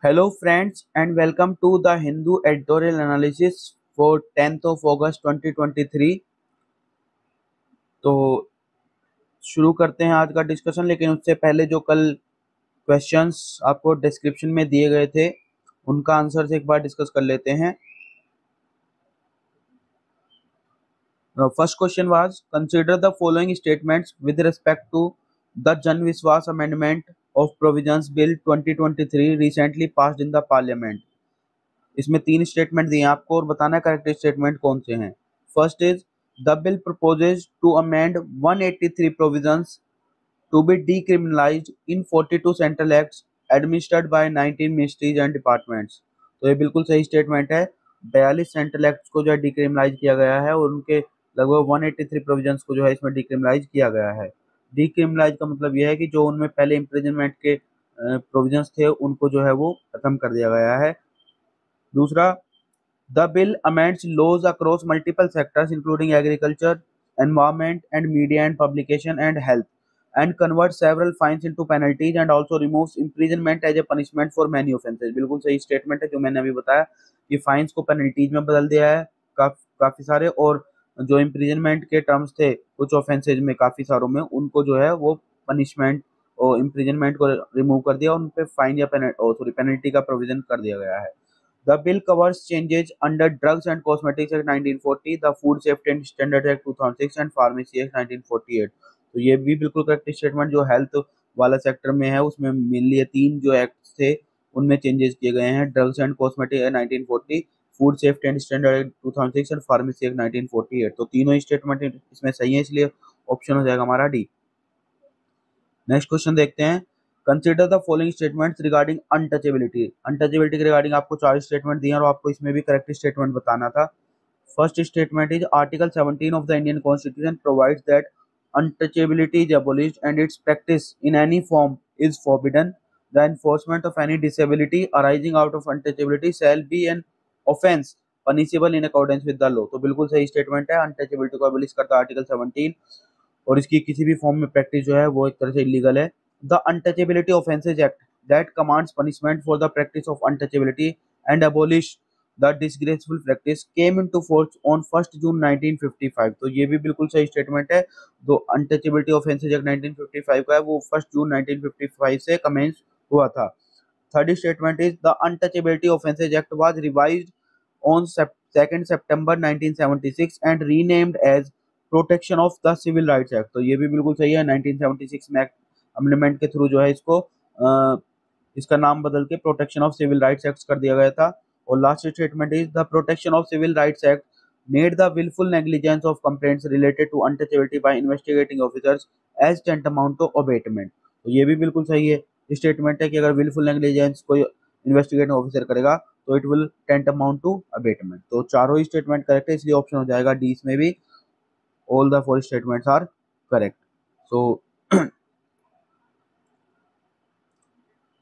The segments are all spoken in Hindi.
Hello friends and welcome to the Hindu editorial analysis for 10th of August 2023। तो शुरू करते हैं आज का डिस्कशन, लेकिन उससे पहले जो कल क्वेश्चंस आपको डिस्क्रिप्शन में दिए गए थे उनका आंसर एक बार डिस्कस कर लेते हैं। First question was consider the following statements with respect to the Jan Vishwas amendment of provisions bill 2023 recently passed in the parliament. इसमें तीन स्टेटमेंट दिए आपको और बताना है करेक्ट स्टेटमेंट कौन से हैं। First is the bill proposes to amend 183 provisions to be decriminalized in 42 central acts administered by 19 ministries and departments. तो ये बिल्कुल सही स्टेटमेंट है। 42 सेंट्रल एक्ट्स को जो है डीक्रिमिनलाइज किया गया है और उनके लगभग 183 प्रोविजंस को जो है इसमें डीक्रिमिनलाइज किया गया है। डीक्रिमिनलाइज का मतलब यह है कि जो उनमें पहले इम्प्रिजनमेंट के प्रोविजंस थे उनको जो है वो खत्म कर दिया गया है। दूसरा, the bill amends laws across multiple sectors including agriculture, environment and media and publication and health, and converts several fines into penalties and also removes imprisonment as a punishment for many offences। बिल्कुल सही स्टेटमेंट है जो मैंने अभी बताया कि फाइन्स को पेनल्टीज में बदल दिया है काफी सारे, और जो इम्प्रिजनमेंट के टर्म्स थे कुछ ऑफेंसेज में काफी सारों में उनको जो है वो पनिशमेंट और इम्प्रिजनमेंट को रिमूव कर दिया, उन पे फाइन या पेनल्टी का प्रोविजन कर दिया गया है। The bill covers changes under Drugs and Cosmetics Act 1940, the Food Safety and Standards Act 2006 and Pharmacy Act 1948। तो ये भी बिल्कुल करेक्ट स्टेटमेंट जो हेल्थ वाला सेक्टर में है उसमें मेनली तीन जो एक्ट थे उनमें चेंजेस किए गए हैं। Drugs and cosmetic act 1940, food safety and standard act 2006 and pharmacy act 1948। तो तीनों स्टेटमेंट इसमें सही है, इसलिए ऑप्शन हो जाएगा हमारा डी। नेक्स्ट क्वेश्चन देखते हैं। Consider the following statements regarding untouchability. Untouchability के रिगार्डिंग आपको चार स्टेटमेंट दिए और आपको इसमें भी करेक्ट स्टेटमेंट बताना था। First statement is article 17 of the Indian constitution provides that untouchability is abolished and its practice in any form is forbidden. The enforcement of any disability arising out of untouchability shall be an offense punishable in accordance with the law। तो बिल्कुल सही स्टेटमेंट है। अनटचेबिलिटी को abolish करता है आर्टिकल 17 और इसकी किसी भी फॉर्म में प्रैक्टिस जो है वो एक तरह से इलीगल है। The untouchability offences act that commands punishment for the practice of untouchability and abolish the disgraceful practice came into force on 1 जून 1955। तो ये भी बिल्कुल सही स्टेटमेंट है। जो अनटचेबिलिटी ऑफेंसेज एक्ट 1955 का है वो 1 जून 1955 से कमेंस हुआ था। Third statement is the untouchability offences act was revised on 2 September 1976 and renamed as protection of the civil rights act. तो ये भी बिल्कुल सही है। 1976 में एक्ट अमेंडमेंट के थ्रू जो है इसको इसका नाम बदल के protection of civil rights act कर दिया गया था। और last statement is the protection of civil rights act made the wilful negligence of complaints related to untouchability by investigating officers as tantamount to abetment. तो ये भी बिल्कुल सही है स्टेटमेंट है कि अगर विलफुल नेग्लिजेंस कोई इन्वेस्टिगेटिंग ऑफिसर करेगा तो इट विल टेंटामाउंट टू अबेटमेंट। तो चारों ही स्टेटमेंट करेक्ट है, इसलिए ऑप्शन हो जाएगा डी इसमें भी। all the four statements are correct। so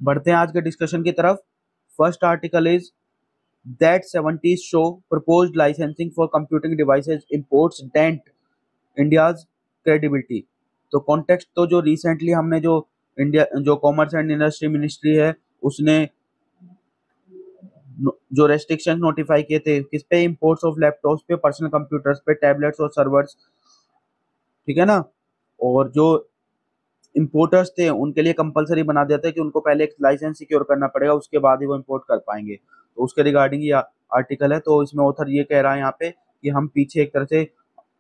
बढ़ते हैं आज के डिस्कशन की तरफ। First article is that 70s show proposed licensing for computing devices imports dent India's credibility। तो कॉन्टेक्स्ट तो जो रिसेंटली हमने जो इंडिया जो कॉमर्स एंड इंडस्ट्री मिनिस्ट्री है उसने जो रेस्ट्रिक्शन नोटिफाई किए थे किस पे, इंपोर्ट्स ऑफ लैपटॉप्स पे, पर्सनल कंप्यूटर्स पे, टैबलेट्स और सर्वर्स, ठीक है ना। और जो इंपोर्टर्स थे उनके लिए कंपलसरी बना दिया था कि उनको पहले एक लाइसेंस सिक्योर करना पड़ेगा, उसके बाद ही वो इंपोर्ट कर पाएंगे। तो उसके रिगार्डिंग ये आर्टिकल है। तो इसमें ऑथर ये कह रहा है यहाँ पे कि हम पीछे एक तरह से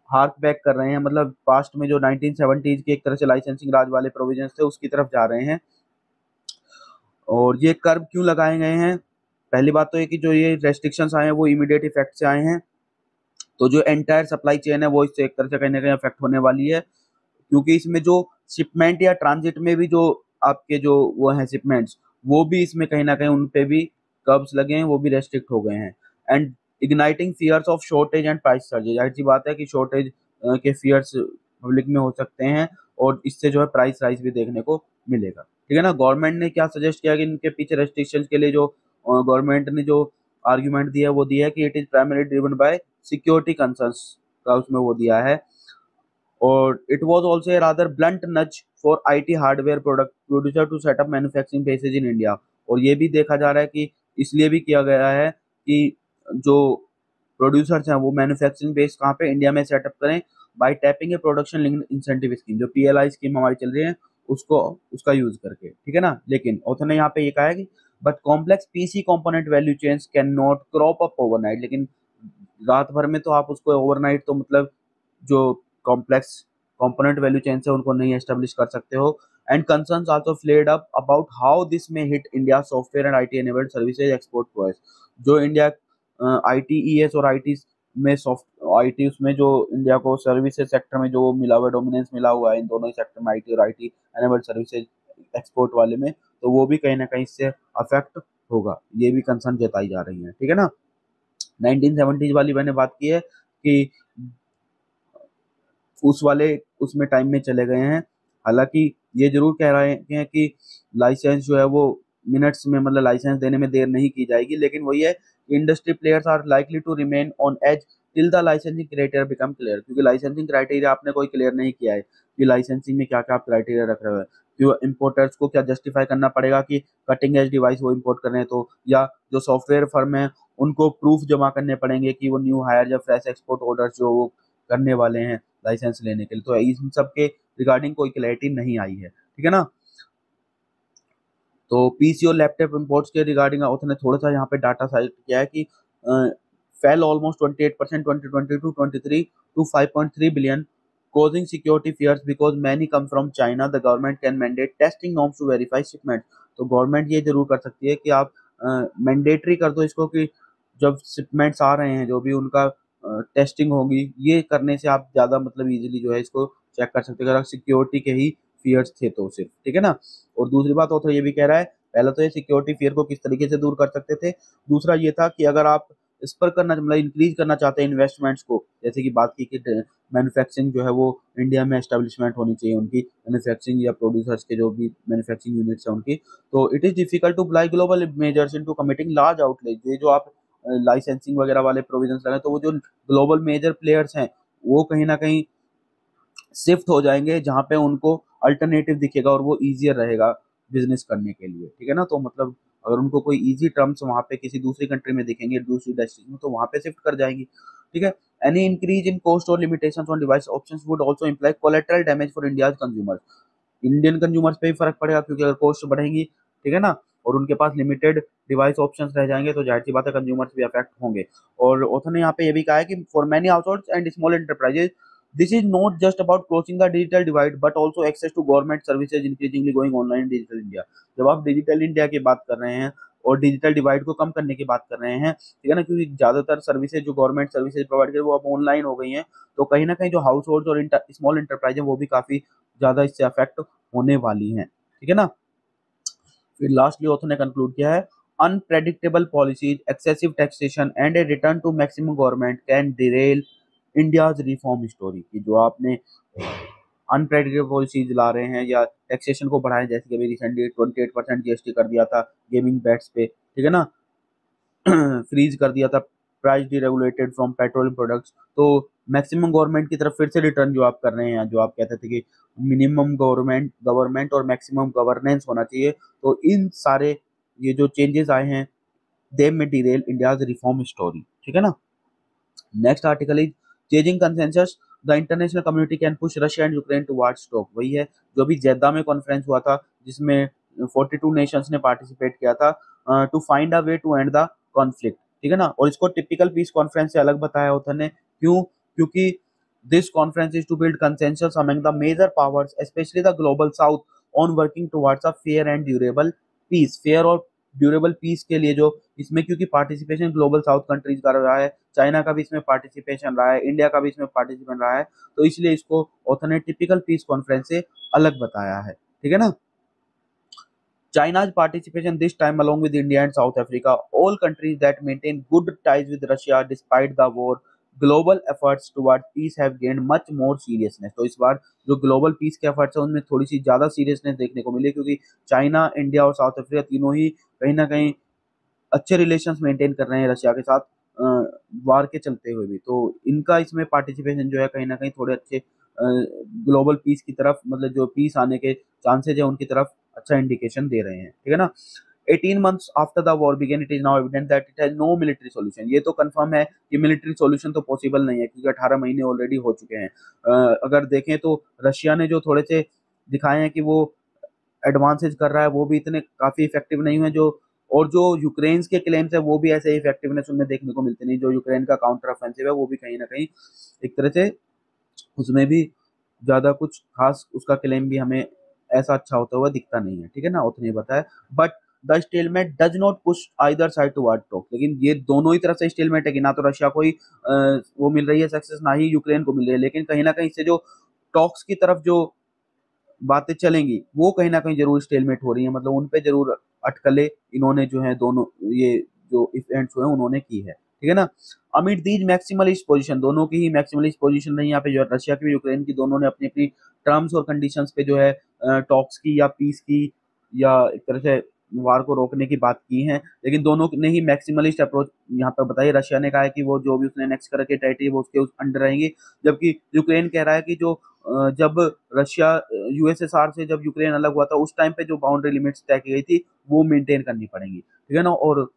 हार्क बैक कर रहे हैं, मतलब पास्ट में जो 1970s के एक तरह से लाइसेंसिंग राज वाले प्रोविजंस थे उसकी तरफ जा रहे हैं। और ये कर्व क्यों लगाए गए हैं? पहली बात तो ये कि जो ये रेस्ट्रिक्शंस आए हैं वो इमीडिएट इफेक्ट से आए हैं, तो जो एंटायर सप्लाई चेन है वो इससे एक तरह से कहीं ना कहीं अफेक्ट होने वाली है, क्योंकि इसमें जो शिपमेंट या ट्रांजिट में भी जो आपके जो वो हैं शिपमेंट्स वो भी इसमें कहीं ना कहीं उन पे भी कर्ब्स लगे हैं, वो भी रेस्ट्रिक्ट हो गए हैं। And igniting fears of shortage and price surges. जाहिर सी बात है कि शॉर्टेज के फियर्स पब्लिक में हो सकते हैं और इससे जो है प्राइस राइज भी देखने को मिलेगा, ठीक है ना। गवर्नमेंट ने क्या सजेस्ट किया कि इनके पीछे रेस्ट्रिक्शंस के लिए जो गवर्नमेंट ने जो आर्ग्यूमेंट दिया है वो दिया है कि it is primary driven by security concerns का उसमें वो दिया है। और it was also a rather blunt nudge for IT hardware product producer to set up manufacturing bases in India। और ये भी देखा जा रहा है कि इसलिए भी किया गया है कि जो प्रोड्यूसर्स हैं वो मैन्युफैक्चरिंग बेस कहाँ पे इंडिया में सेटअप करें बाय टैपिंग ए प्रोडक्शन लिंक्ड इंसेंटिव स्कीम, जो पीएलआई स्कीम हमारी चल रही है उसको उसका यूज करके, ठीक है ना। लेकिन ऑथर ने यहाँ पे ये कहा है कि but complex PC component value chains can not crop up overnight, लेकिन रात भर में तो आप उसको ओवरनाइट तो मतलब जो कॉम्प्लेक्स कंपोनेंट वैल्यू चेन है उनको नहीं एस्टेब्लिश कर सकते हो। And concerns also flared up about how this में hit India software and IT enabled services export prowess, जो इंडिया आईटीईएस और आईटी में सॉफ्ट आईटी उसमें जो इंडिया को सर्विसेज सेक्टर में जो मिला हुआ डोमिनेंस मिला हुआ है इन दोनों ही सेक्टर में, आईटी और आईटी एनेबल्ड सर्विसेज एक्सपोर्ट वाले में, तो वो भी कहीं ना कहीं इससे अफेक्ट होगा, ये भी कंसर्न जताई जा रही है, ठीक है ना। 1970s वाली मैंने बात की है कि उस वाले उसमें टाइम में चले गए हैं। हालांकि ये जरूर कह रहे हैं कि लाइसेंस जो है वो मिनट्स में मतलब लाइसेंस देने में देर नहीं की जाएगी, लेकिन वही है industry players are likely to remain on edge till the licensing criteria become clear, क्योंकि लाइसेंसिंग क्राइटेरिया आपने कोई क्लियर नहीं किया है कि लाइसेंसिंग में क्या क्या आप क्राइटेरिया रख रहे हो, क्यों इम्पोर्टर्स को क्या जस्टिफाई करना पड़ेगा कि कटिंग एज डिवाइस वो इम्पोर्ट कर रहे हैं, तो या जो सॉफ्टवेयर फर्म है उनको प्रूफ जमा करने पड़ेंगे कि वो न्यू हायर या फ्रेश एक्सपोर्ट ऑर्डर्स जो वो करने वाले हैं लाइसेंस लेने के लिए, तो इन सब के रिगार्डिंग कोई क्लैरिटी नहीं आई है, ठीक है ना। तो पीसी और लैपटॉप इंपोर्ट्स के रिगार्डिंग उसने थोड़ा सा यहाँ पे डाटा साइट किया है कि fell almost 28% 2022-23 to 5.3 billion, causing security fears because many come from China. The government can mandate testing norms to verify shipment. तो गवर्नमेंट ये जरूर कर सकती है कि आप मैंडेटरी कर दो इसको कि जब शिपमेंट्स आ रहे हैं जो भी उनका टेस्टिंग होगी, ये करने से आप ज़्यादा मतलब इजीली जो है इसको चेक कर सकते हैं अगर सिक्योरिटी के ही फियर्स थे तो सिर्फ, ठीक है ना। और दूसरी बात ऑथर ये भी कह रहा है, पहले तो ये सिक्योरिटी फियर को किस तरीके से दूर कर सकते थे, दूसरा ये था कि अगर आप इस पर करना मतलब इंक्रीज करना चाहते हैं इन्वेस्टमेंट्स को, जैसे कि बात की कि मैन्युफैक्चरिंग जो है वो इंडिया में एस्टेब्लिशमेंट होनी चाहिए उनकी, मैन्युफैक्चरिंग या प्रोड्यूसर्स के जो भी मैन्युफैक्चरिंग यूनिट्स हैं उनकी, तो it is difficult to apply global measures into committing large outlet, ये जो आप लाइसेंसिंग वगैरह वाले प्रोविजंस लगे तो वो जो ग्लोबल मेजर प्लेयर्स हैं वो कहीं ना कहीं शिफ्ट हो जाएंगे जहाँ पे उनको अल्टरनेटिव दिखेगा और वो ईजियर रहेगा बिजनेस करने के लिए, ठीक है ना। तो मतलब अगर उनको कोई इजी टर्म्स वहाँ पे किसी दूसरी कंट्री में दिखेंगे दूसरी डेस्टिनेशन में तो वहाँ पे शिफ्ट कर जाएंगी, ठीक है। एनी इंक्रीज इन कॉस्ट और limitations on device options would also imply collateral damage for India's consumers, Indian consumers पे भी फर्क पड़ेगा क्योंकि अगर कॉस्ट बढ़ेंगी, ठीक है ना, और उनके पास लिमिटेड डिवाइस ऑप्शंस रह जाएंगे तो जाहिर सी बात है कंज्यूमर्स भी अफेक्ट होंगे। और ऑथर ने यहाँ पे ये भी कहा है कि for many households and small enterprises this is not just about crossing the digital divide but also access to government services increasingly going online digital India, जब आप डिजिटल इंडिया की बात कर रहे हैं और डिजिटल डिवाइड को कम करने की बात कर रहे हैं, ठीक है ना, क्योंकि ज्यादातर सर्विसेज जो गवर्नमेंट सर्विसेज प्रोवाइड कर वो अब ऑनलाइन हो गई हैं, तो कहीं ना कहीं जो हाउस होल्ड और स्मॉल एंटरप्राइज है वो भी काफी ज्यादा इससे अफेक्ट होने वाली हैं, ठीक है ना। फिर लास्टली ऑथर ने कंक्लूड किया है unpredictable policies excessive taxation and a return to maximum government can derail India's reform story, की जो आपने अनप्रेडिक्टेबल पॉलिसीज ला रहे हैं या टैक्सेशन को बढ़ाएं, जैसे कि अभी रिसेंटली 28% जीएसटी कर दिया था गेमिंग बैट्स पे, ठीक है ना, फ्रीज कर दिया था price deregulated from petroleum products, तो मैक्सिमम गवर्नमेंट की तरफ फिर से रिटर्न जो आप कर रहे हैं, जो आप कहते थे कि मिनिमम गवर्नमेंट और मैक्सिमम गवर्नेंस होना चाहिए, तो इन सारे ये जो चेंजेस आए हैं दे में डिरेल इंडियाज रिफॉर्म स्टोरी, ठीक है ना। Next article is changing consensus the international community can push Russia and Ukraine towards stop, वही है जो भी जेद्दा में कॉन्फ्रेंस हुआ था जिसमें 42 नेशंस ने पार्टिसिपेट किया था to find a way to end the conflict, ठीक है ना। और इसको टिपिकल पीस कॉन्फ्रेंस से अलग बताया ऑथर ने, क्यों, क्योंकि this conference is to build consensus among the major powers specially the global south on working towards a fair and durable peace, fair और ड्यूरेबल पीस के लिए जो इसमें, क्योंकि पार्टिसिपेशन ग्लोबल साउथ कंट्रीज का रहा है, चाइना का भी इसमें पार्टिसिपेशन रहा है, इंडिया का भी इसमें पार्टिसिपेशन रहा है, तो इसलिए इसको ऑथर ने टिपिकल पीस कॉन्फ्रेंस से अलग बताया है, ठीक है ना। China's participation this time along with India and South Africa, all countries that maintain good ties with Russia despite the war, global efforts toward peace have gained much more seriousness, तो इस बार जो ग्लोबल पीस के एफर्ट्स हैं उनमें थोड़ी सी ज्यादा सीरियसनेस देखने को मिली क्योंकि चाइना, इंडिया और साउथ अफ्रीका तीनों ही कहीं ना कहीं अच्छे रिलेशंस मेंटेन कर रहे हैं रशिया के साथ वार के चलते हुए भी, तो इनका इसमें पार्टिसिपेशन जो है कहीं ना कहीं थोड़े अच्छे ग्लोबल पीस की तरफ मतलब जो पीस आने के चांसेज है उनकी तरफ अच्छा इंडिकेशन दे रहे हैं, ठीक है ना। 18 months after the war began, it is now evident that it has no military solution. ये तो कंफर्म है कि मिलिट्री सॉल्यूशन तो पॉसिबल नहीं है, क्योंकि 18 महीने ऑलरेडी हो चुके हैं। अगर देखें तो रशिया ने जो थोड़े से दिखाए हैं कि वो एडवांसेज कर रहा है, वो भी इतने काफी इफेक्टिव नहीं हुए, जो और जो यूक्रेन के क्लेम्स है वो भी ऐसे इफेक्टिवनेस उनमें देखने को मिलती नहीं। जो यूक्रेन का काउंटर ऑफेंसिव है वो भी कहीं ना कहीं एक तरह से उसमें भी ज्यादा कुछ खास उसका क्लेम भी हमें ऐसा अच्छा होता हुआ दिखता नहीं है, ठीक है ना, उतने ही बताया। But the stalemate does not push either side toward talk, लेकिन ये दोनों ही तरफ से स्टेलमेट है कि ना तो रशिया को ही वो मिल रही है सक्सेस, ना ही यूक्रेन को मिल रही है, लेकिन कहीं ना कहीं से जो टॉक्स की तरफ जो बातें चलेंगी वो कहीं ना कहीं जरूर स्टेलमेट हो रही है, मतलब उन पे जरूर अटकलें इन्होंने जो है दोनों ये जो इवेंट्स हुए उन्होंने की है, ठीक है ना। अमिड दीज मैक्सिमलिस्ट पोजीशन, दोनों की ही मैक्सिमलिस्ट पोजीशन रही यहाँ पे, जो रशिया की यूक्रेन की, दोनों ने अपनी अपनी टर्म्स और कंडीशंस पे जो है टॉक्स की या पीस की या एक तरह से वार को रोकने की बात की है, लेकिन दोनों ने ही मैक्सिमलिस्ट अप्रोच यहाँ पे बताई। रशिया ने कहा है कि वो जो भी उसने नेक्स्ट करके टेरिटरी वो उसके अंडर रहेंगी, जबकि यूक्रेन कह रहा है कि जो जब रशिया यूएसएसआर से जब यूक्रेन अलग हुआ था उस टाइम पे जो बाउंड्री लिमिट्स तय की गई थी वो मेंटेन करनी पड़ेंगी, ठीक है ना। और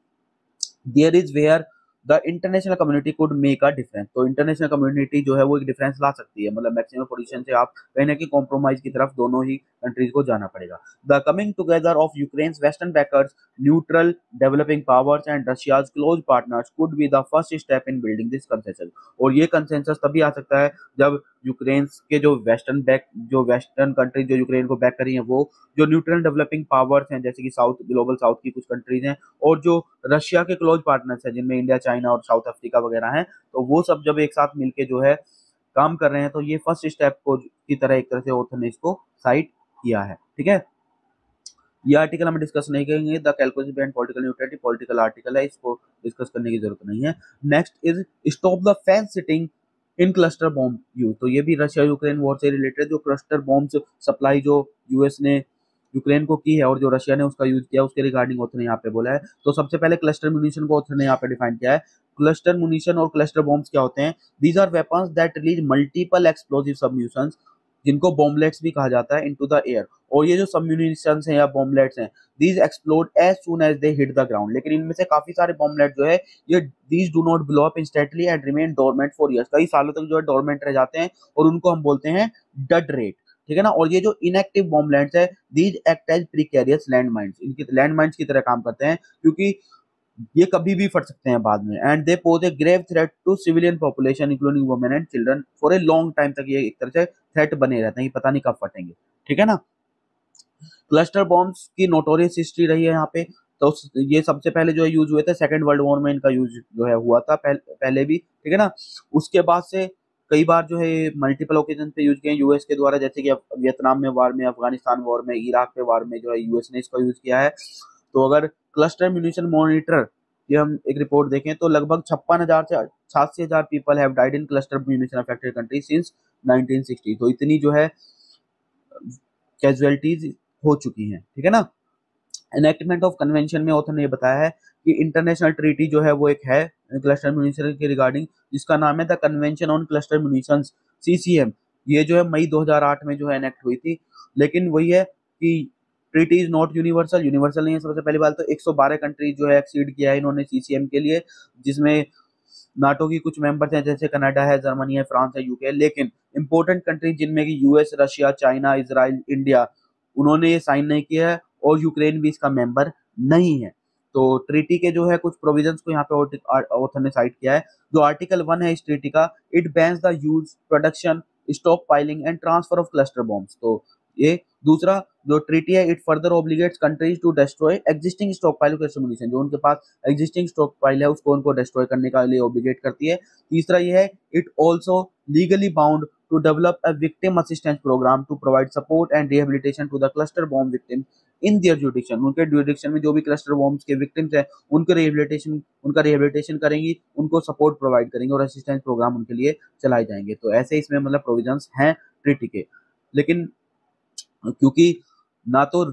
there is where the international community could make a difference, तो इंटरनेशनल कम्युनिटी जो है वो एक डिफरेंस ला सकती है, मतलब मैक्सिमम पोजीशन से आप कहीं ना कहीं कॉम्प्रोमाइज की तरफ दोनों ही कंट्रीज को जाना पड़ेगा। The coming together of Ukraine's western bakers, neutral developing powers and Russia's close partners could be the first step in building this consensus, और ये कंसेंसस तभी आ सकता है जब यूक्रेन के जो वेस्टर्न कंट्री जो यूक्रेन को बैक करी है, वो जो न्यूट्रल डेवलपिंग पावर्स हैं जैसे कि साउथ ग्लोबल साउथ की कुछ कंट्रीज हैं, और जो रशिया के क्लोज पार्टनर्स हैं जिनमें इंडिया, चाइना और साउथ अफ्रीका वगैरह हैं, तो वो सब जब एक साथ मिलके जो है काम कर रहे हैं, तो ये फर्स्ट स्टेप को की तरह एक तरह से ऑथर ने इसको साइट किया है, ठीक है। ये आर्टिकल हम डिस्कस नहीं करेंगे, the calculation behind political neutrality, political article है, इसको डिस्कस करने की जरूरत नहीं है। Next is stop the fence sitting in cluster bomb use, तो ये भी रशिया यूक्रेन वॉर से रिलेटेड, जो क्लस्टर बॉम्ब्स सप्लाई जो यूएस ने यूक्रेन को की है और जो रशिया ने उसका यूज किया उसके रिगार्डिंग ऑथर ने यहाँ पे बोला है। तो सबसे पहले क्लस्टर म्यूनिशन को ऑथर ने यहाँ पे डिफाइन किया है। क्लस्टर म्यूनिशन और क्लस्टर बॉम्ब्स क्या होते हैं? These are weapons that release multiple explosive submunitions, जिनको बॉम्बलेट्स भी कहा जाता है, इनटू द एयर, और ये जो सबम्यूनिशंस हैं या बॉम्बलेट्स हैं, these explode as soon as they hit the ground, लेकिन इनमें से काफी सारे बॉम्बलेट जो है ये these do not blow up instantly and remain dormant for years, कई सालों तक जो है डोरमेंट रह जाते हैं, और उनको हम बोलते हैं डड रेट, ठीक है ना। और ये जो इनएक्टिव बॉम्बलेट्स है, these act as precarious land mines, इनकी लैंड माइंस की तरह काम करते हैं, क्योंकि ये कभी भी फट सकते हैं बाद में, and they pose a grave threat to civilian population including women and children for a long time तक ये एक तरह से थ्रेट बने रहते हैं, पता नहीं कब फटेंगे, ठीक है ना। क्लस्टर बॉम्ब्स की नोटोरियस हिस्ट्री रही है यहाँ पे, तो ये सबसे पहले जो है यूज हुए थे सेकेंड वर्ल्ड वॉर में, इनका यूज जो है हुआ था पहले भी, ठीक है ना। उसके बाद से कई बार जो है मल्टीपल ओकेजन पे यूज किए यूएस के द्वारा, जैसे कि वियतनाम में वार में, अफगानिस्तान वॉर में, इराक पे वार में जो है यूएस ने इसका यूज किया है। तो अगर क्लस्टर म्यूनिशन मॉनिटर ये हम एक रिपोर्ट देखें तो लगभग 56,000 से 86,000 people have died in cluster munition affected country since 1960, तो इतनी जो है कैजुअलिटीज हो चुकी हैं, ठीक है ना। एनेक्टमेंट ऑफ कन्वेंशन में ऑथर ने ये बताया है कि इंटरनेशनल ट्रीटी जो है वो एक है क्लस्टर म्यूनिशन के रिगार्डिंग, जिसका नाम है the convention on cluster munitions, CCM. ये जो है मई 2008 में जो है एनेक्ट हुई थी, लेकिन वही है कि treaty is not universal, universal नहीं है। सबसे पहली बात तो 112 कंट्री जो है एक्सीड किया है इन्होंने सीसीएम के लिए, जिसमें नाटो की कुछ मेंबर्स हैं जैसे कनाडा है, जर्मनी है, फ्रांस है, यूके है, लेकिन इंपॉर्टेंट कंट्री जिनमें कि US, Russia, China, Israel, India, उन्होंने ये साइन नहीं किया है, और यूक्रेन भी इसका मेंबर नहीं है। तो ट्रीटी के जो है कुछ प्रोविजंस को यहाँ पे ऑथर ने साइट किया है। जो आर्टिकल 1 है इस ट्रीटी का, it bans the use, production, stockpiling and transfer of cluster bombs, तो ये दूसरा जो ट्रीटी है, it further obligates countries to destroy existing stockpile of cluster munition, जो उनके पास एग्जिस्टिंग स्टॉक पाइल है उसको उनको डिस्ट्रॉय करने के लिए ऑब्लिगेट करती है। तीसरा ये है, it also legally bound to develop a victim assistance program to provide support and rehabilitation to the cluster bomb victims in their jurisdiction, उनके jurisdiction में जो भी cluster bombs के victims हैं उनका rehabilitation करेंगी, उनको support provide करेंगे और assistance program उनके लिए चलाए जाएंगे। तो ऐसे इसमें मतलब provisions हैं ट्रीटी के, लेकिन क्योंकि ना तो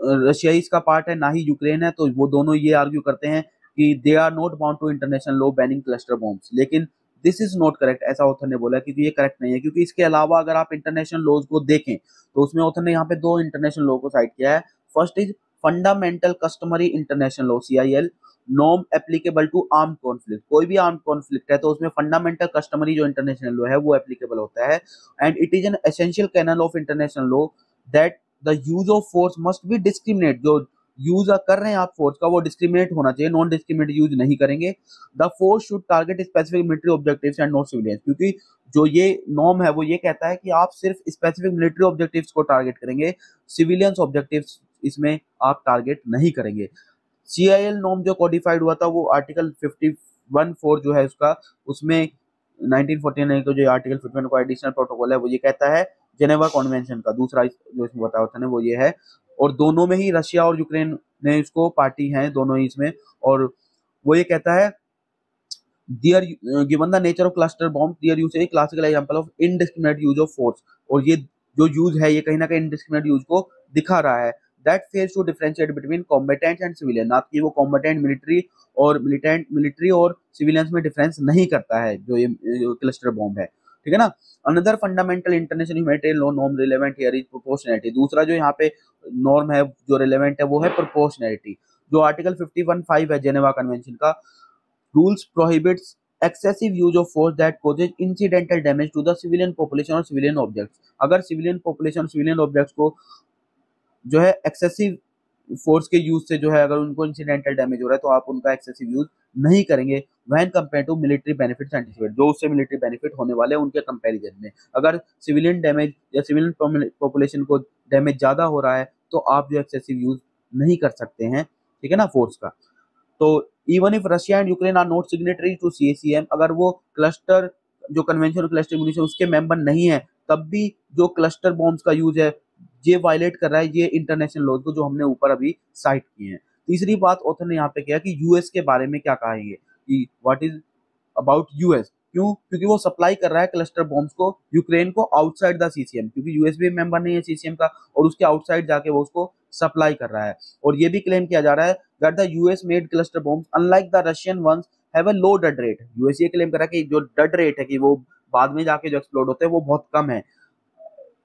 रशिया इसका पार्ट है ना ही यूक्रेन है, तो वो दोनों ये आर्ग्यू करते हैं कि they are not bound to international law banning cluster bombs, लेकिन दिस इज नॉट करेक्ट, ऐसा ऑथर ने बोला, क्योंकि ये करेक्ट नहीं है, क्योंकि इसके अलावा अगर आप इंटरनेशनल लॉज को देखें तो उसमें ऑथर ने यहाँ पे दो इंटरनेशनल लॉ को साइड किया है। First is fundamental customary international law CIL norm applicable to arm conflict. कोई भी आर्म कॉन्फ्लिक्ट है तो उसमें फंडामेंटल कस्टमरी जो इंटरनेशनल लॉ है वो एप्लीकेबल होता है। And it is an essential canon of international law that the use of force must be discriminate. जो यूज कर रहे हैं आप फोर्स का वो डिस्क्रिमिनेट होना चाहिए, नॉन डिस्क्रिमिनेट यूज नहीं करेंगे। The force should target specific military objectives and not civilians. क्योंकि जो ये नॉर्म है वो ये कहता है कि आप सिर्फ स्पेसिफिक मिलिट्री ऑब्जेक्टिव्स को टारगेट करेंगे, सिविलियंस ऑब्जेक्टिव्स इसमें आप टारगेट नहीं करेंगे। CIL नॉर्म जो कोडिफाइड हुआ था वो आर्टिकल 51(4) जो है उसका, उसमें 1949 को जो आर्टिकल 51 को एडिशनल प्रोटोकॉल है वो ये कहता है जेनेवा कन्वेंशन का दूसरा जो इसमें बताया होता है वो ये है। और दोनों में ही रशिया और यूक्रेन ने इसको पार्टी हैं दोनों ही इसमें। और वो ये कहता है there given the nature of cluster bomb their use a classical example of indiscriminate use of force. और ये जो यूज है ये कहीं ना कहीं इनडिस्क्रिमिनेट यूज को दिखा रहा है। That fails to differentiate between combatants and civilian. ना कि वो कॉम्बेटेंट मिलिट्री और सिविलियंस में डिफरेंस नहीं करता है जो ये क्लस्टर बॉम्ब है, ठीक है ना। Another fundamental international humanitarian law norm relevant here is proportionality. दूसरा जो यहाँ पे नॉर्म है जो रिलेवेंट है वो है प्रोपोर्शनैलिटी। जो आर्टिकल 51(5) है जेनेवा कन्वेंशन का, rules prohibits excessive use of force that causes incidental damage to the civilian population और civilian objects। अगर civilian population और civilian objects को जो है एक्सेसिव फोर्स के यूज से जो है अगर उनको इंसिडेंटल डैमेज हो रहा है तो आप उनका एक्सेसिव यूज नहीं करेंगे when compare to military benefits anticipate. जो उससे मिलिट्री बेनिफिट होने वाले हैं उनके कंपैरिजन में अगर सिविलियन डैमेज या सिविलियन पॉपुलेशन को डैमेज ज्यादा हो रहा है तो आप जो एक्सेसिव यूज नहीं कर सकते हैं, ठीक है ना, फोर्स का। तो even if Russia and Ukraine are not signatory to CACM, अगर वो क्लस्टर जो कन्वेंशन ऑफ क्लस्टर म्यूनिशन उसके मेंबर नहीं है तब भी जो क्लस्टर बॉम्ब्स का यूज है ये वायलेट कर रहा है ये इंटरनेशनल लॉज को जो हमने ऊपर अभी साइट किए हैं। तीसरी बात ऑथर ने यहाँ पे किया कि यूएस के बारे में क्या कहेंगे कि व्हाट इज अबाउट यूएस। क्यों? क्योंकि वो सप्लाई कर रहा है क्लस्टर बॉम्ब्स को यूक्रेन को आउटसाइड द CCM, क्योंकि यूएस भी मेंबर नहीं है CCM का और उसके आउटसाइड जाके वो उसको सप्लाई कर रहा है। और ये भी क्लेम किया जा रहा है that the US made cluster bombs unlike the Russian once have a low dead rate. US ये क्लेम कर रहा है कि जो डेड रेट है कि वो बाद में जाके जो एक्सप्लोड होते हैं वो बहुत कम है।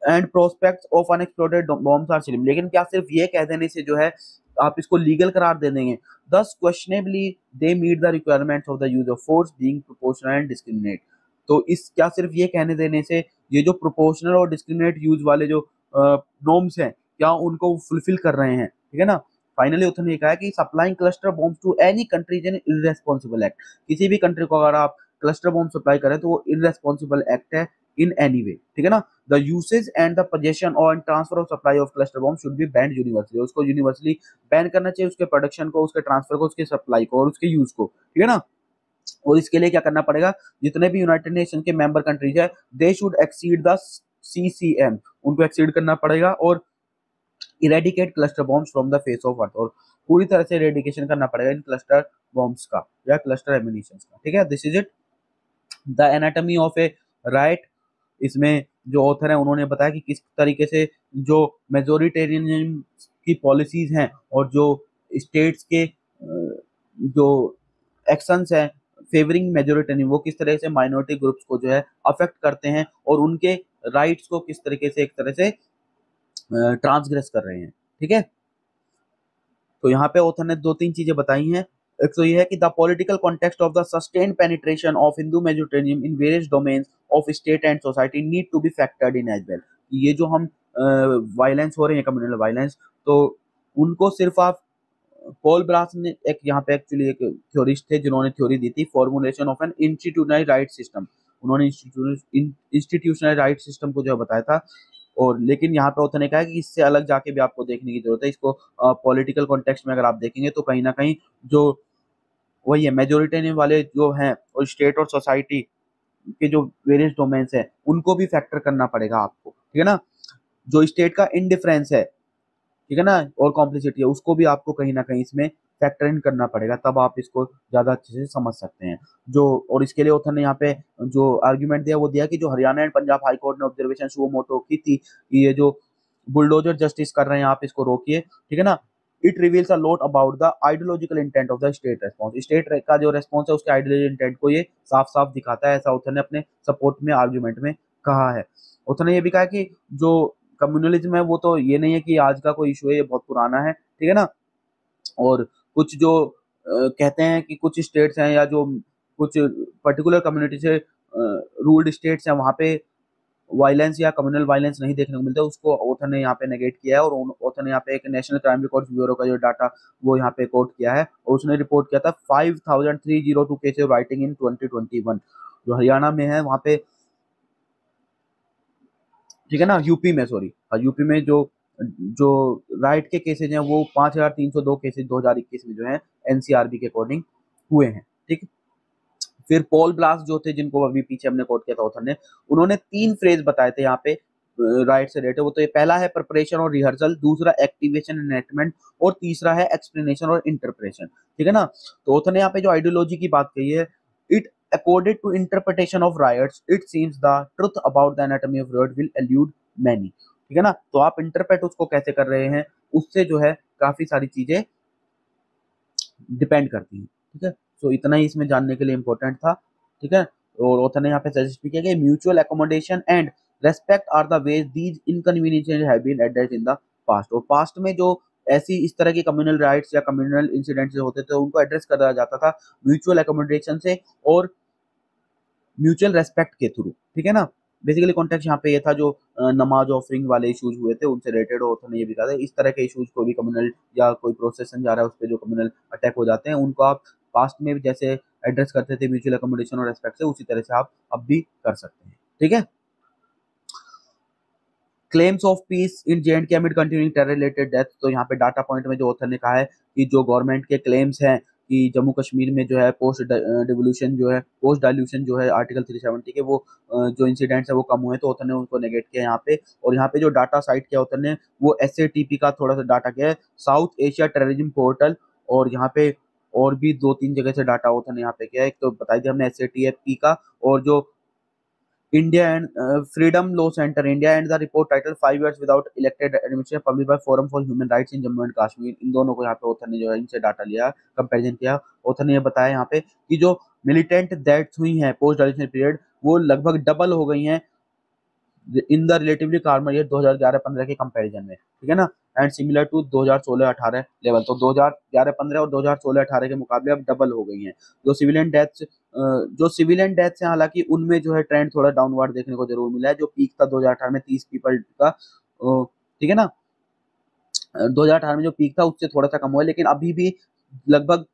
And prospects of unexploded bombs are slim. लेकिन क्या सिर्फ ये कह देने से जो है आप इसको लीगल करार दे देंगे? Thus questionably they meet the requirements of the use of force being proportional and discriminate. तो इस क्या सिर्फ ये कहने देने से ये जो प्रोपोर्शनल और डिस्क्रिमिनेट यूज वाले जो नॉर्म्स हैं क्या उनको फुलफिल कर रहे हैं, ठीक है ना। फाइनली उन्होंने कहा कि supplying cluster bombs to any country is an irresponsible act. किसी भी कंट्री को अगर आप क्लस्टर बॉम्ब सप्लाई करें तो वो इररेस्पॉन्सिबल एक्ट है इन एनी वे, ठीक है ना। The usage and the possession और transfer of supply of cluster bomb should be banned universally. उसको यूनिवर्सली बैन करना चाहिए, उसके प्रोडक्शन को, उसके ट्रांसफर को, उसके सप्लाई को और उसके यूज को, ठीक है ना। और इसके लिए क्या करना पड़ेगा? जितने भी यूनाइटेड नेशन के मेंबर कंट्रीज है they should exceed the CCM, उनको एक्सीड करना पड़ेगा और eradicate cluster bombs from the face of earth. और पूरी तरह से इरेडिकेशन करना पड़ेगा इन क्लस्टर बॉम्ब्स का या क्लस्टर एम्यूनिशन का, ठीक है। This is it the anatomy of A right. इसमें जो ऑथर है उन्होंने बताया कि किस तरीके से जो मेजोरिटेरियनिज्म की पॉलिसीज हैं और जो स्टेट्स के जो एक्शंस हैं फेवरिंग मेजोरिटेरियन वो किस तरह से माइनॉरिटी ग्रुप्स को जो है अफेक्ट करते हैं और उनके राइट्स को किस तरीके से एक तरह से ट्रांसग्रेस कर रहे हैं, ठीक है। तो यहाँ पे ऑथर ने दो तीन चीजें बताई हैं। एक तो ये है कि the political context of the sustained penetration of Hindu majoritarianism in various domains of state and society need to be factored in as well. ये जो हम वायलेंस हो रहे हैं कम्युनल वायलेंस, तो उनको सिर्फ आप पॉल ब्रास ने एक यहाँ पे एक्चुअली एक थ्योरिस्ट थे जिन्होंने थ्योरी दी थी formulation of an institutional right system. उन्होंने इंस्टीट्यूशनल राइट सिस्टम को जो बताया था। और लेकिन यहाँ पे उन्होंने कहा कि इससे अलग जाके भी आपको देखने की जरूरत है इसको। पॉलिटिकल कॉन्टेक्स्ट में अगर आप देखेंगे तो कहीं ना कहीं जो वही है मेजोरिटेरियन वाले जो हैं और स्टेट और सोसाइटी के जो वेरियस डोमेन्स है उनको भी फैक्टर करना पड़ेगा आपको, ठीक है ना। जो स्टेट का इनडिफरेंस है, ठीक है ना, और कॉम्प्लिसिटी है उसको भी आपको कहीं ना कहीं इसमें फैक्टर इन करना पड़ेगा, तब आप इसको ज्यादा अच्छे से समझ सकते हैं। जो और इसके लिए ऑथर ने यहाँ पे जो आर्ग्यूमेंट दिया वो दिया कि जो Haryana and Punjab high court ने ऑब्जर्वेशन सुओ मोटो की थी कि ये जो बुलडोजर जस्टिस कर रहे हैं आप इसको रोकिए, ठीक है ना। It reveals a lot about the ideological intent of the state response. State का जो रेस्पॉन्स है उसके आइडियोलॉजिकल इंटेंट को ये साफ साफ दिखाता है, ऐसा ऑथर ने अपने सपोर्ट में आर्ग्यूमेंट में कहा है। ऑथर ने ये भी कहा कि जो कम्युनलिज्म है वो तो ये नहीं है कि आज का कोई इशू है, ये बहुत पुराना है, ठीक है ना। और कुछ जो कहते हैं कि कुछ स्टेट्स हैं या जो कुछ पर्टिकुलर कम्युनिटी से रूल्ड स्टेट्स हैं वहाँ पे वायलेंस या कम्युनल वायलेंस नहीं देखने को मिलता, उसको ऑथर ने यहाँ पे नेगेट किया है। और ऑथर ने यहाँ पे एक नेशनल क्राइम रिकॉर्ड्स ब्यूरो का जो डाटा वो यहाँ पे कोट किया है, और उसने रिपोर्ट किया था 5302 केसेस राइटिंग इन 2021 जो हरियाणा में है वहाँ पे, ठीक है ना, यूपी में, सॉरी यूपी में जो जो राइट के केसेज हैं वो 5302 केसेज 2021 में जो है एनसीआरबी के अकॉर्डिंग हुए हैं, ठीक। फिर पॉल ब्लास्ट जो थे, जिनको अभी पीछे हमने कोट किया था ऑथर ने, उन्होंने 3 फ्रेज बताए थे यहाँ पे राइट से रिलेटेड। वो तो ये पहला है प्रिपरेशन और रिहर्सल, दूसरा एक्टिवेशन एनएक्टमेंट, और तीसरा है एक्सप्लेनेशन और इंटरप्रेशन, ठीक है ना। तो ऑथर ने यहाँ पे जो आइडियोलॉजी की बात कही है, it according to interpretation of rights it seems the truth about the anatomy of word will elude many, ठीक है ना। तो आप इंटरप्रेट उसको कैसे कर रहे हैं, उससे जो है काफी सारी चीजें डिपेंड करती हैं, ठीक है। सो इतना ही इसमें जानने के लिए इंपॉर्टेंट था, ठीक है। और ऑथर ने यहाँ पे सजेस्ट भी किया कि mutual accommodation and respect are the ways these inconveniences have been addressed in the past. और पास्ट में जो ऐसी इस तरह की कम्युनल राइट्स या कम्युनल इंसिडेंट्स होते थे उनको एड्रेस करा जाता था म्यूचुअल एकोमोडेशन से और म्यूचुअल रेस्पेक्ट के थ्रू, ठीक है ना। बेसिकली कॉन्टेक्स्ट यहाँ पे ये था जो नमाज ऑफरिंग वाले इश्यूज हुए थे उनसे रिलेटेड, ऑथर ने ये भी कहा था इस तरह के इश्यूज को भी कम्युनल या कोई प्रोसेसन जा रहा है उस पर जो कम्युनल अटैक हो जाते हैं उनको आप पास्ट में भी जैसे एड्रेस करते थे म्यूचुअल अकोमोडेशन और रेस्पेक्ट से, उसी तरह से आप अब भी कर सकते हैं, ठीक है। Claims of peace in J&K एमिड continuing terror related death. तो यहाँ पे डाटा पॉइंट में जो ऑथर ने कहा है कि जो गवर्नमेंट के क्लेम्स हैं कि जम्मू कश्मीर में जो है पोस्ट डिवोल्यूशन जो है, पोस्ट डाइल्यूशन जो है आर्टिकल 370 के वो जो इंसिडेंट्स है वो कम हुए, तो ऑथर ने उनको नेगेट किया यहाँ पे। और यहाँ पे जो डाटा साइट किया ऑथर ने वो एसएटीपी का थोड़ा सा डाटा किया है, साउथ एशिया टेररिज्म पोर्टल, और यहाँ पे और भी 2-3 जगह से डाटा ऑथर ने यहाँ पे किया है। एक तो बताई दिया हमने एसएटीपी का, और जो India and Freedom Law Center India and the report titled 5 years without elected administration published by Forum for Human Rights in Jammu and Kashmir। इन दोनों को यहाँ पे ऑथर ने जो है इनसे डाटा लिया, कंपैरिजन किया। ऑथर ने ये बताया यहाँ पे कि जो मिलिटेंट डेथ्स हुई हैं पोस्ट डायल्यूशन पीरियड वो लगभग डबल हो गई हैं इन द रिलेटिवली कार्मर ईयर 2011-15 के कंपैरिजन में, ठीक है ना। एंड सिमिलर टू 2016-18 लेवल, तो 2011-15 और 2016-18 के मुकाबले अब डबल हो गई हैं। जो सिविलियन डेथ्स हैं हालांकि उनमें जो है ट्रेंड थोड़ा डाउनवर्ड देखने को जरूर मिला है। जो पीक था 2018 में 30 पीपल का, ठीक है ना, 2018 में जो पीक था उससे थोड़ा सा कम हुआ, लेकिन अभी भी लगभग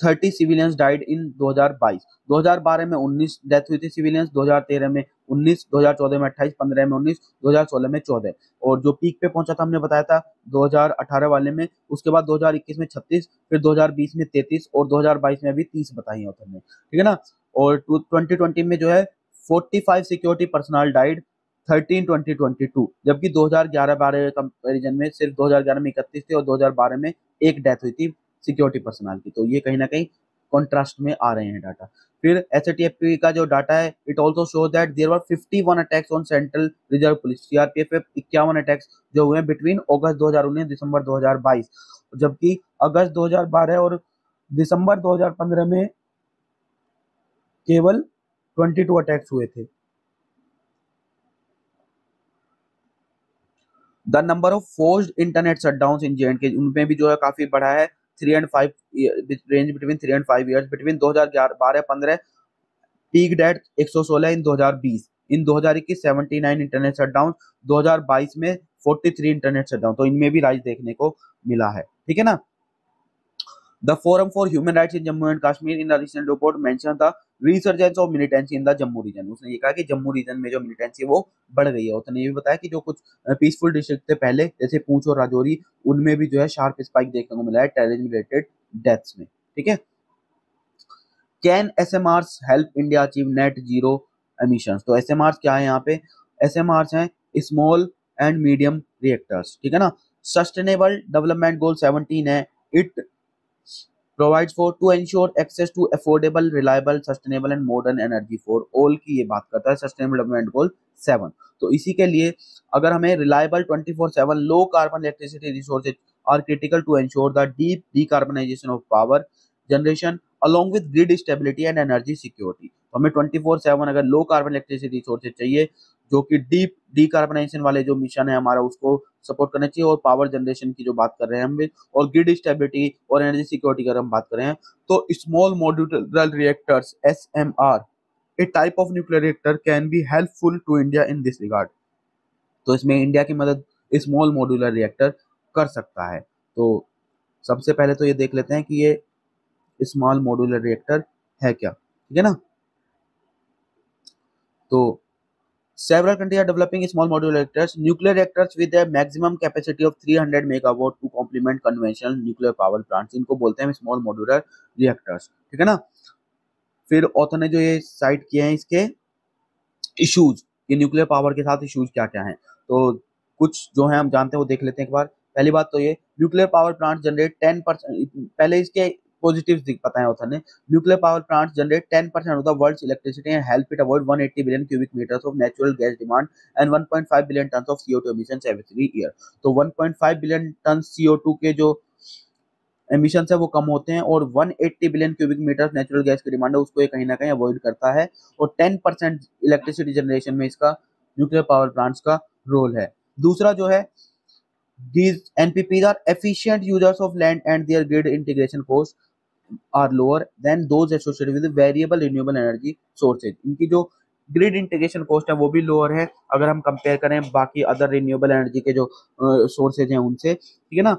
30 सिविलियंस डाइड इन 2022। 2012 में 19 डेथ हुई थी सिविलियंस, 2013 में 19, 2014 में 28, 15 में 19, 2016 में 14, और जो पीक पे पहुंचा था हमने बताया था 2018 वाले में, उसके बाद 2021 में 36, फिर 2020 में 33 और 2022 में अभी 30 बताई है ऑथर ने, ठीक है ना। और 2020 में जो है 45 सिक्योरिटी पर्सनल डाइड 13 2022, जबकि 2011-12 कंपैरिजन में सिर्फ 2011 में 31 थे और 2012 में एक डेथ हुई थी सिक्योरिटी पर्सनल की। तो ये कहीं ना कहीं कॉन्ट्रास्ट में आ रहे हैं डाटा। फिर एसटीएफपी का जो डाटा है, it also show that there were 51 attacks on central reserve police CRPF पे 51 अटैक्स जो हुए बिटवीन अगस्त 2019 दिसंबर 2022, जबकि अगस्त 2012 और दिसंबर 2015 में केवल 22 अटैक्स हुए थे। The number of forced internet shutdowns in J&K उनमें भी जो है काफी बढ़ा है, 3 and 5 range between 3 and 5 years between 2012-15 peaked at 116 in 2020, in 2021 79 internet shutdown, 2022 में 43 इंटरनेट शटडाउन, तो इनमें भी राइज देखने को मिला है, ठीक है ना। The Forum for Human Rights in Jammu and Kashmir in a recent report mentioned the resurgence of militancy in the Jammu region। उसने ये कहा कि जम्मू रीजन में जो मिलिटेंसी है वो बढ़ गई है। उसने ये भी बताया कि जो कुछ पीसफुल डिस्ट्रिक्ट थे पहले जैसे पूंछ और राजौरी, उनमें भी जो है शार्प स्पाइक देखने को मिला है टेररिज्म रिलेटेड डेथ्स में, ठीक है। Can SMRs help India achieve net zero emissions. तो एसएमआर्स क्या है यहाँ पे, एसएमआर्स हैं स्मॉल एंड मीडियम रिएक्टर्स, ठीक है ना। सस्टेनेबल डेवलपमेंट गोल 17 है, it provides for to ensure access to affordable, reliable, sustainable and modern energy for all की ये बात करता है सस्टेनेबल डेवलपमेंट गोल 7। तो इसी के लिए अगर हमें reliable 24/7 low carbon electricity resources are critical to ensure the deep decarbonization of power generation along with grid stability and energy security। तो हमें 24/7 अगर लो कार्बन इलेक्ट्रिसिटी रिसोर्सेज चाहिए जो कि डीप डीकार्बनाइजेशन वाले जो मिशन है हमारा उसको सपोर्ट करना चाहिए, और पावर जनरेशन की जो बात कर रहे हैं हम भी, और ग्रिड स्टेबिलिटी और एनर्जी सिक्योरिटी की अगर हम बात करें हैं तो small modular reactors SMR a type of nuclear reactor can be helpful to India in this regard. तो इसमें इंडिया की मदद स्मॉल मॉड्यूलर रिएक्टर कर सकता है। तो सबसे पहले तो ये देख लेते हैं कि ये स्मॉल मॉड्यूलर रिएक्टर है क्या, ठीक है ना। तो several countries are developing small modular reactors, nuclear reactors with a maximum capacity of 300 megawatt to complement conventional nuclear power plants। इनको बोलते हैं स्मॉल मॉड्यूलर रिएक्टर्स, ठीक है ना। फिर ऑथर ने जो ये साइट किए हैं इसके इश्यूज, ये न्यूक्लियर पावर के साथ इश्यूज क्या क्या हैं, तो कुछ जो है हम जानते हैं वो देख लेते हैं एक बार। पहली बात तो ये न्यूक्लियर पावर प्लांट जनरेट 10%, पहले इसके पॉजिटिव्स पता है ऑथर ने। Nuclear power plant generate 10% of the world's electricity and help it avoid 180 billion cubic meters of natural gas demand and 1.5 billion tons of CO2 emissions every year. तो 1.5 बिलियन टन CO2 के जो एमिशन है वो कम होते हैं, और 180 billion cubic meter natural gas की डिमांड है उसको ये कहीं ना कहीं अवॉइड करता है, और 10% इलेक्ट्रिसिटी जनरेशन में इसका न्यूक्लियर पावर प्लांट्स का रोल है। दूसरा जो है, these NPPs are efficient users of land and their grid integration costs are lower than those associated with variable renewable energy sources। इनकी जो ग्रिड इंटीग्रेशन कॉस्ट है वो भी लोअर है अगर हम कंपेयर करें बाकी अदर रिन्यूएबल एनर्जी के जो सोर्सेज हैं उनसे, ठीक है ना।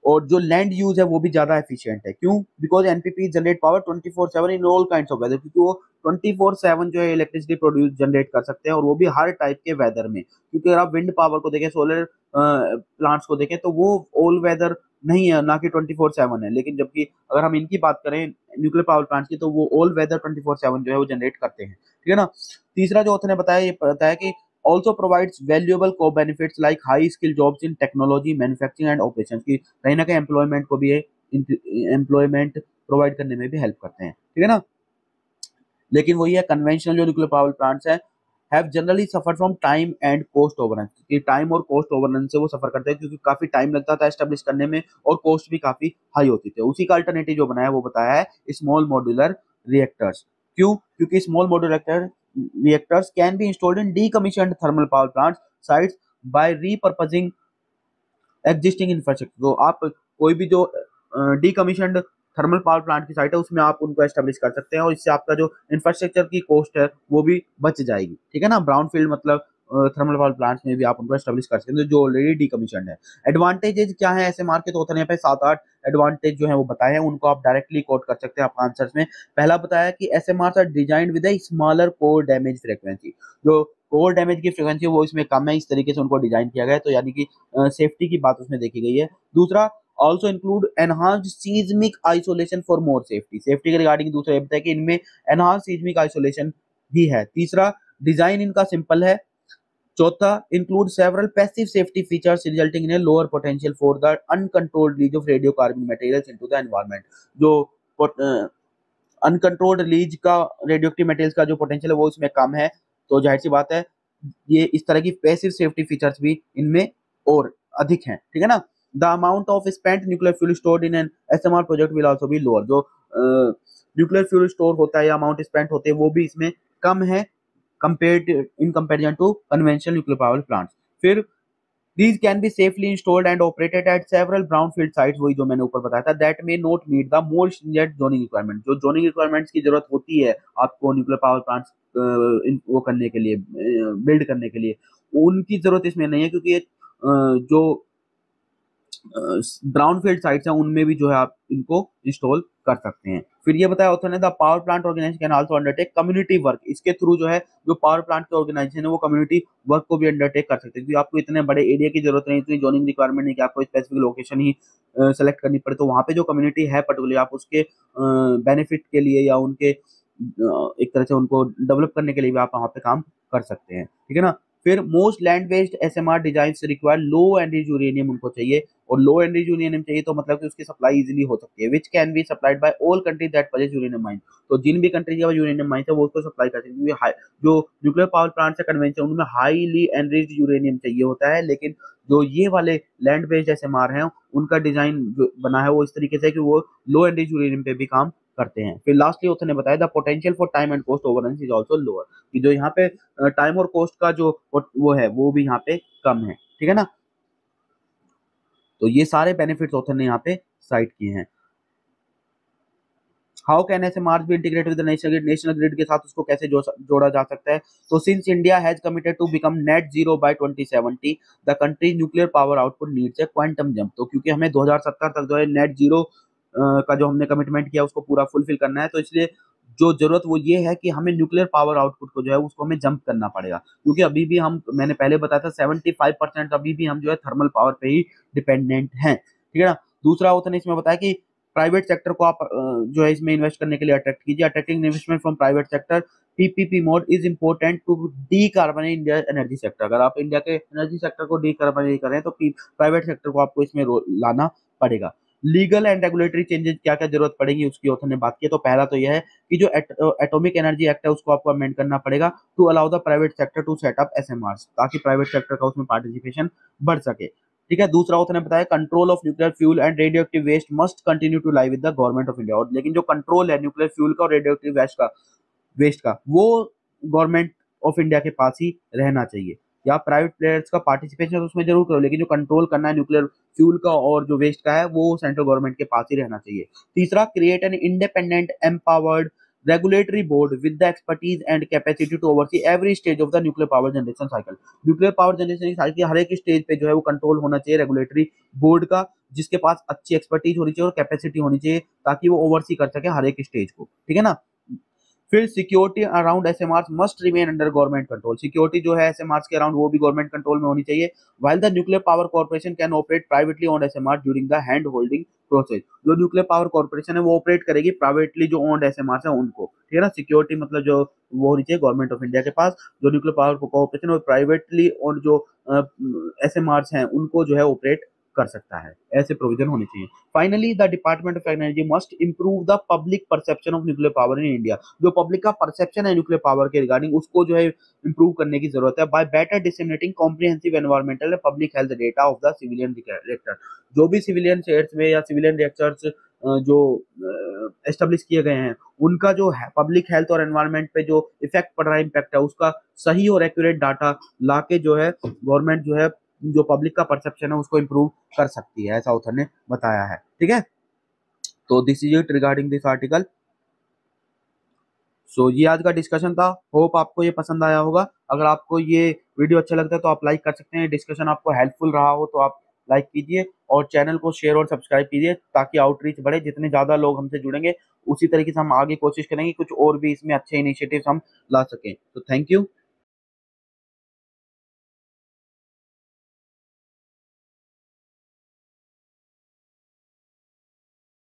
और जो लैंड यूज है वो भी ज्यादा एफिशिएंट है। क्यों? Because NPP generate power 24/7 in all kinds of weather, क्योंकि वो 24/7 जो है इलेक्ट्रिसिटी प्रोड्यूस जनरेट कर सकते हैं, और वो भी हर टाइप के वेदर में। क्योंकि अगर आप विंड पावर को देखें, सोलर प्लांट्स को देखें, तो वो ऑल वेदर नहीं है, ना कि 24/7 है। लेकिन जबकि अगर हम इनकी बात करें न्यूक्लियर पावर प्लांट्स की, तो वो ऑल वेदर 24/7 जो है वो जनरेट करते हैं, ठीक है ना। तीसरा जो उसने बताया, ये बताया कि also provides valuable co-benefits like high skill jobs in technology, manufacturing and operations, की कहीं ना कहीं एम्प्लॉयमेंट को भी एम्प्लॉयमेंट प्रोवाइड करने में भी हेल्प करते हैं, ठीक है ना। लेकिन वही है, कन्वेंशनल जो न्यूक्लियर पावर प्लांट्स है have generally suffer from time and cost overrun, कि टाइम और कॉस्ट ओवररन से वो सफर करते हैं, क्योंकि काफी टाइम लगता था एस्टेब्लिश करने में और कॉस्ट भी काफी हाई होती थी। उसी का अल्टरनेटिव जो बनाया वो बताया है स्मॉल मॉड्यूलर रिएक्टर्स। क्यों? क्योंकि small modular reactors can be installed in decommissioned thermal power plants sites by repurposing existing infrastructure। तो आप कोई भी जो decommissioned थर्मल पावर प्लांट की साइट है उसमें आप उनको एस्टेब्लिश कर सकते हैं, और इससे आपका जो इंफ्रास्ट्रक्चर की कॉस्ट है वो भी बच जाएगी, ठीक है ना। ब्राउन फील्ड मतलब थर्मल पावर प्लांट्स में भी आप उनको एस्टेब्लिश कर सकते हैं जो ऑलरेडी डिकमीशन्ड है। एडवांटेजेस क्या है एसएमआर के, तो उतने यहाँ पे 7-8 एडवांटेज जो है वो बताए हैं, उनको आप डायरेक्टली कोट कर सकते हैं आपका आंसर्स में। पहला बताया कि SMR are designed with a smaller core damage frequency, जो कोर डैमेज की फ्रीक्वेंसी वो इसमें कम है, इस तरीके से उनको डिजाइन किया गया है, तो यानी कि सेफ्टी की बात उसमें देखी गई है। दूसरा, also include enhanced seismic isolation for more safety, safety के रिगार्डिंग दूसरा ये बताया कि इनमें enhanced seismic isolation भी है। तीसरा, डिजाइन इनका सिंपल है। चौथा, include several passive safety features resulting in a lower potential for the uncontrolled release of radiocarbon materials into the environment, जो अनकंट्रोल्ड रिलीज का रेडियोएक्टिव मटेरियल्स का जो पोटेंशियल है वो इसमें कम है, तो जाहिर सी बात है ये इस तरह की पैसिव सेफ्टी फीचर्स भी इनमें और अधिक हैं, ठीक है ना। The amount of spent nuclear fuel stored in an ASMR project will also be lower, जो न्यूक्लियर फ्यूल स्टोर होता है या अमाउंट स्पेंट होते हैं वो भी इसमें कम है compared in comparison to conventional nuclear power plants। फिर these can be safely installed and operated at several brownfield sites, वही जो मैंने ऊपर बताया था, that may not meet the more stringent zoning requirement, जो zoning requirements की जरूरत होती है आपको न्यूक्लियर पावर प्लांट्स वो करने के लिए, बिल्ड करने के लिए, उनकी जरूरत इसमें नहीं है, क्योंकि जो ब्राउनफील्ड साइट्स हैं उनमें भी जो है आप इनको इंस्टॉल कर सकते हैं। फिर ये बताया होता है the power plant organization can also undertake community work, इसके थ्रू जो है जो पावर प्लांट के ऑर्गेनाइजेशन है वो कम्युनिटी वर्क को भी अंडरटेक कर सकते हैं, क्योंकि आपको इतने बड़े एरिया की जरूरत नहीं, इतनी जोनिंग रिक्वायरमेंट नहीं कि आपको स्पेसिफिक लोकेशन ही सेलेक्ट करनी पड़े, तो वहाँ पे जो कम्युनिटी है पर्टिकुलरली आप उसके बेनिफिट के लिए या उनके एक तरह से उनको डेवलप करने के लिए भी आप वहाँ पे काम कर सकते हैं, ठीक है ना। फिर most land based SMR design require low enrich uranium उनको चाहिए, और लो एनरिच यूरेनियम चाहिए तो मतलब कि उसकी सप्लाई इजीली हो सकती है, which can be supplied by all countries that possess uranium mine, तो जिन भी कंट्री के पास यूरेनियम माइन है वो उसको सप्लाई कर सकती है। जो न्यूक्लियर पावर प्लांट से कन्वेंशन उनमें हाईली एनरिच्ड यूरेनियम चाहिए होता है, लेकिन जो ये वाले लैंड बेस्ड एसएमआर हैं उनका डिजाइन जो बना है वो इस तरीके से कि वो लो एनरिच यूरेनियम पे भी काम करते हैं। फिर लास्टली ऑथर ने बताया the potential for time and cost overrun is also lower, कि जो यहाँ पे टाइम और कॉस्ट का जो वो है वो भी यहाँ पे कम है, ठीक है ना। तो ये सारे बेनिफिट्स ऑथर ने यहाँ पे साइट किए हैं। How can SMR be integrated with the national grid के साथ उसको कैसे जोड़ा जा सकता है। तो since India has committed to become net zero by 2070 the country nuclear power output needs a quantum jump. तो क्योंकि हमें 2070 तक जो है नेट जीरो का जो हमने कमिटमेंट किया उसको पूरा फुलफिल करना है, तो इसलिए जो जरूरत वो ये है कि हमें न्यूक्लियर पावर आउटपुट को जो है उसको हमें जंप करना पड़ेगा, क्योंकि अभी भी हम, मैंने पहले बताया था 75% अभी भी हम जो है थर्मल पावर पे ही डिपेंडेंट हैं, ठीक है ना। दूसरा ऑथर ने इसमें बताया कि प्राइवेट सेक्टर को आप जो है इसमें इन्वेस्ट करने के लिए अट्रैक्ट कीजिए। Attracting investment from private sector PPP mode is important to decarbonize India energy sector. अगर आप इंडिया के एनर्जी सेक्टर को डीकार्बोनाइज करें तो प्राइवेट सेक्टर को आपको इसमें लाना पड़ेगा। लीगल एंड रेगुलेटरी चेंजेस क्या क्या जरूरत पड़ेगी उसकी ऑथर ने बात की। तो पहला तो यह है कि जो एटॉमिक एनर्जी एक्ट है उसको आपको अमेंड करना पड़ेगा to allow the private sector to set up SMR, ताकि प्राइवेट सेक्टर का उसमें पार्टिसिपेशन बढ़ सके, ठीक है। दूसरा ऑथर ने बताया control of nuclear fuel and radioactive waste must continue to lie with the government of India. और लेकिन जो कंट्रोल है न्यूक्लियर फ्यूल का और रेडियोएक्टिव वेस्ट का वो गवर्नमेंट ऑफ इंडिया के पास ही रहना चाहिए। या प्राइवेट प्लेयर्स का पार्टिसिपेशन तो उसमें जरूर करो, लेकिन जो कंट्रोल करना है न्यूक्लियर फ्यूल का और जो वेस्ट का है वो सेंट्रल गवर्नमेंट के पास ही रहना चाहिए। तीसरा, create an independent empowered regulatory board with the expertise and capacity to oversee every stage of the nuclear power generation cycle। Nuclear power generation cycle की हर एक स्टेज पे जो है वो कंट्रोल होना चाहिए रेगुलेटरी बोर्ड का, जिसके पास अच्छी एक्सपर्टीज होनी चाहिए और कैपेसिटी होनी चाहिए, ताकि वो ओवरसी कर सके हर एक स्टेज को, ठीक है ना। फिर security around ASMR must remain under government control. Security जो है एसएमआर के अराउंड वो भी गवर्नमेंट कंट्रोल में होनी चाहिए। While the nuclear power corporation can operate privately on ASMR during the hand holding process. जो न्यूक्लियर पावर कॉर्पोरेशन है वो ऑपरेट करेगी प्राइवेटली जो ओन्ड एसएमआर है उनको, ठीक है ना। सिक्योरिटी मतलब जो वो होनी चाहिए गवर्नमेंट ऑफ इंडिया के पास, जो न्यूक्लियर पावर कॉर्पोरेशन और प्राइवेटली और जो एसएमआर हैं उनको जो है ऑपरेट कर सकता है, ऐसे प्रोविजन होने चाहिए। Finally the department of energy must improve the public perception of nuclear power in India. जो पब्लिक का परसेप्शन है न्यूक्लियर पावर के रिगार्डिंग उसको जो है इंप्रूव करने की जरूरत है, by better disseminating comprehensive environmental public health data of the civilian reactor. जो भी सिविलियन शेयर्स में या सिविलियन रिएक्टर्स जो एस्टेब्लिश किए गए हैं उनका जो है पब्लिक हेल्थ और एनवायरमेंट पे जो इफेक्ट पड़ रहा है, इम्पैक्ट है, उसका सही और एक्यूरेट डाटा लाके जो है गवर्नमेंट जो है जो पब्लिक का परसेप्शन है उसको इंप्रूव कर सकती है, ऐसा ऑथर ने बताया है, ठीक है। तो this is it regarding this article. So ये आज का डिस्कशन था, होप आपको ये पसंद आया होगा। अगर आपको ये वीडियो अच्छा लगता है तो आप लाइक कर सकते हैं, डिस्कशन आपको हेल्पफुल रहा हो तो आप लाइक कीजिए और चैनल को शेयर और सब्सक्राइब कीजिए ताकि आउटरीच बढ़े। जितने ज़्यादा लोग हमसे जुड़ेंगे उसी तरीके से हम आगे कोशिश करेंगे कुछ और भी इसमें अच्छे इनिशिएटिव्स हम ला सकें। तो थैंक यू।